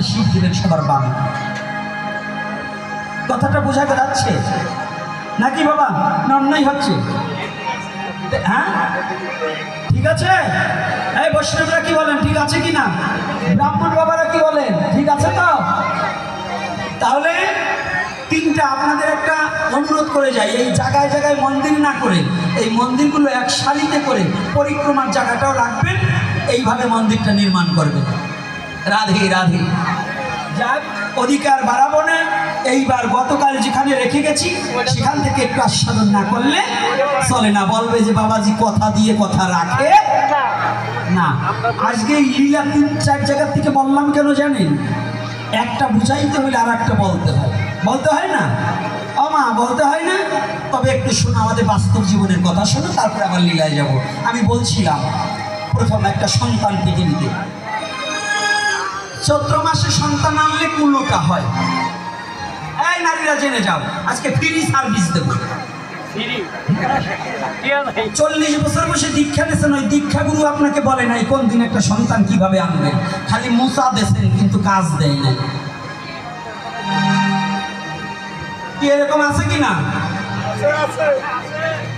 শিব দিলেন সবার বাবা। কথাটা বোঝা যাচ্ছে নাকি বাবা? না অন্যায় হচ্ছে? হ্যাঁ ঠিক আছে। এই বৈষ্ণবরা কি বলেন, ঠিক আছে কি না? ব্রাহ্মণ বাবারা কি বলেন, ঠিক আছে তো? তাহলে তিনটা আপনাদের একটা অনুরোধ করে যাই, এই জায়গায় জায়গায় মন্দির না করে এই মন্দিরগুলো এক সারিতে করে পরিক্রমার জায়গাটাও রাখবেন, এইভাবে মন্দিরটা নির্মাণ করবেন। রাধে রাধে। যাক, অধিকার বাড়াবো না। এইবার গতকাল যেখানে রেখে গেছি সেখান থেকে একটু আস্বাদন না করলে চলে না, বলবে যে বাবাজি কথা দিয়ে কথা রাখে না। আজকে এই লীলা 3-4 জায়গার থেকে বললাম কেন জানেন? একটা বুঝাইতে হলে আর একটা বলতে হয়, বলতে হয় না মা, বলতে হয় না? তবে একটু শোনো, আমাদের বাস্তব জীবনের কথা শোনো, তারপরে আবার লীলায় যাব। আমি বলছিলাম প্রথম একটা সন্তান পৃথিবীতে, চৈত্র মাসে সন্তান আনলে কুলোটা হয়। এই নারীরা জেনে যাও, আজকে ফ্রি সার্ভিস দেবো। 40 বছর বসে দীক্ষা নিয়েছেন, ওই দীক্ষাগুরু আপনাকে বলে নাই কোন দিন একটা সন্তান কিভাবে আনবেন, খালি মুসা দিয়েছেন কিন্তু কাজ দেয় নাই। কি এরকম আছে কি না?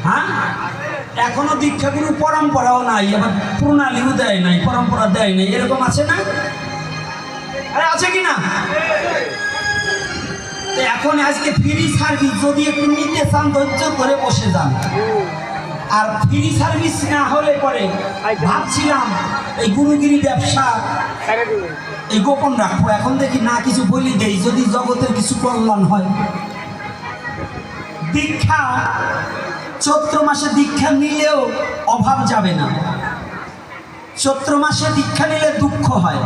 হ্যাঁ, এখনো দীক্ষাগুরু পরম্পরাও নাই, আবার প্রণালীও দেয় নাই, পরম্পরা দেয় নাই, এরকম আছে না? আছে কি না? এখন আজকে ফ্রি সার্ভিস যদি একটু নিতে চান ধৈর্য ধরে বসে যান। আর ফ্রি সার্ভিস না হলে পরে ভাবছিলাম এই গুরুগিরি ব্যবসা এই গোপন রাখবো, এখন দেখি না কিছু বলি দেই, যদি জগতের কিছু কল্যাণ হয়। দীক্ষা চৈত্র মাসে দীক্ষা নিলেও অভাব যাবে না। চৈত্র মাসে দীক্ষা নিলে দুঃখ হয়,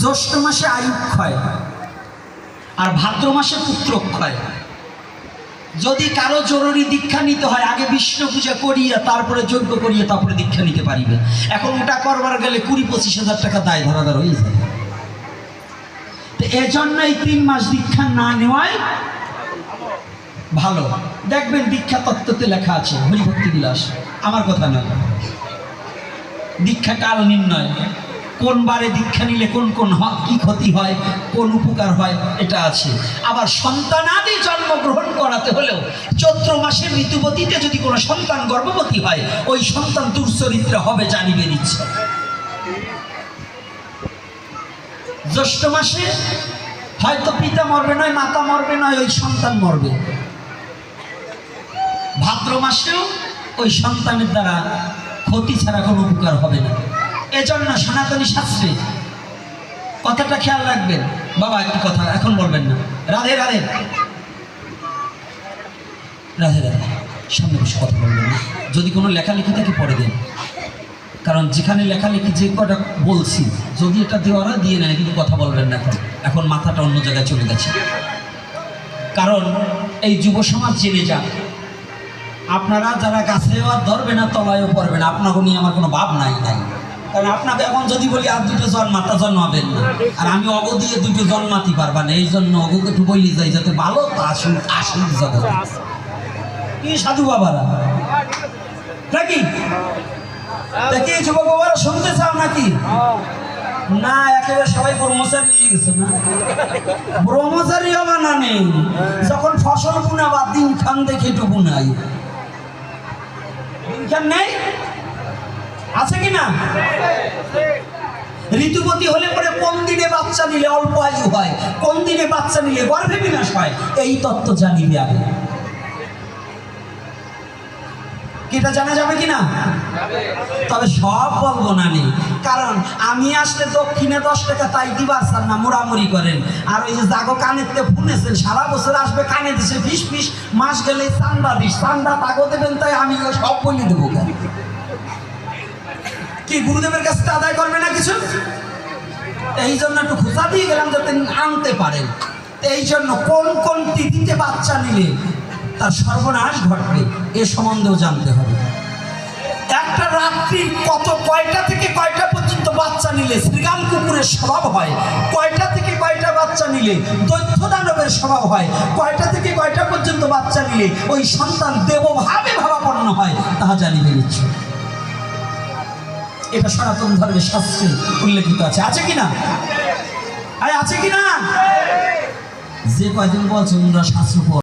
জ্যৈষ্ঠ মাসে আয়ুক্ষয়, আর ভাদ্র মাসে পুত্রক্ষয়। যদি কারো জরুরি দীক্ষা নিতে হয় আগে বিষ্ণু পূজা করিয়ে তারপরে যজ্ঞ করিয়ে তারপরে দীক্ষা নিতে পারিবে। এখন ওটা করবার গেলে 20-25 হাজার টাকা দায় ধরাদার হয়ে যায়। তো এজন্য এই 3 মাস দীক্ষা না নেওয়াই ভালো। দেখবেন দীক্ষা তত্ত্বতে লেখা আছে, হরিভক্তি বিলাস, আমার কথা নয়। দীক্ষা কাল নির্ণয়, কোন বারে দীক্ষা নিলে কোন কোন কি ক্ষতি হয়, কোন উপকার হয়, এটা আছে। আবার সন্তানাদি জন্মগ্রহণ করাতে হলেও চৈত্র মাসে ঋতুবতীতে যদি কোনো সন্তান গর্ভবতী হয়, ওই সন্তান দুর্চরিত্র হবে, জানিবে ইচ্ছা। জ্যৈষ্ঠ মাসে হয়তো পিতা মরবে নয়, মাতা মরবে নয়, ওই সন্তান মরবে। ভাদ্র মাসেও ওই সন্তানের দ্বারা ক্ষতি ছাড়া কোনো উপকার হবে না। এজন্য সনাতনী শাস্ত্রে কথাটা খেয়াল রাখবেন। বাবা একটু কথা এখন বলবেন না। রাধে রাধে, রাধে রাধে। সামনে বসে কথা বলবেন না, যদি কোনো লেখালেখি থাকে পরে দেন, কারণ যেখানে লেখালেখি যে কটা বলছি যদি এটা দেওয়ারা দিয়ে নেয়, কিন্তু কথা বলবেন না। এখন মাথাটা অন্য জায়গায় চলে গেছে। কারণ এই যুব সমাজ জেনে যান, আপনারা যারা গাছেও আর ধরবে না, তলায়ও পড়বে না, আপনাকে নিয়ে আমার কোনো ভাব নাই। কারণ আপনাকে এখন যদি বলি আর 2টো জন্মাতা জন্মাবেন না, আর আমি অগ দিয়ে 2টো জন্মাতে পারবা না, এই জন্য অগকে একটু বলি যাই যাতে ভালো আসুন আসুন জগতে। কি সাধু বাবারা নাকি? দেখি যুবক বাবারা শুনতে চাও নাকি? না, একেবারে সবাই ব্রহ্মচারী হয়ে গেছে না? ব্রহ্মচারী হবা না নেই, যখন ফসল বুনাবা দিন খান দেখে একটু বুনাই, দিন খান নেই আছে কি না? ঋতুবতী হলে পরে কোন দিনে বাচ্চা নিলে অল্প আয়ু হয়, কোন দিনে বাচ্চা নিলে গর্ভে বিনাশ হয়, এই তত্ত্ব জানিবে আগে। এটা জানা যাবে কিনা? তবে সব বলবো না নেই, কারণ আমি আসলে দক্ষিণে 10 টাকা তাই দিবার চান না, মোড়ামুড়ি করেন। আর ওই যে জাগো কানেতে ফুনেছেন, সারা বছর আসবে কানে দিছে ফিস ফিস, মাস গেলে চান্দা দিস, চান্দা তাগো দেবেন, তাই আমি সব বলি দেবো। কি গুরুদেবের কাছে আদায় করবে না কিছু? এই জন্য একটু খোঁজা দিয়ে গেলাম যাতে আনতে পারেন। এই জন্য কোন কোন তিথিতে বাচ্চা নিলে তার সর্বনাশ ঘটবে এ সম্বন্ধেও জানতে হবে। একটা রাত্রি কয়টা থেকে কয়টা পর্যন্ত বাচ্চা নিলে শ্রীগাল কুকুরের স্বভাব হয়, কয়টা থেকে কয়টা বাচ্চা নিলে দৈত্য দানবের স্বভাব হয়, কয়টা থেকে কয়টা পর্যন্ত বাচ্চা নিলে ওই সন্তান দেবভাবে ভাবাপন্ন হয়, তাহা জানিবে ইচ্ছে। এটা সনাতন ধর্মের শাস্ত্রে উল্লেখিত আছে। আছে কিনা? আছে কিনা? যে কয়দিন বলছে ওরা শাস্ত্র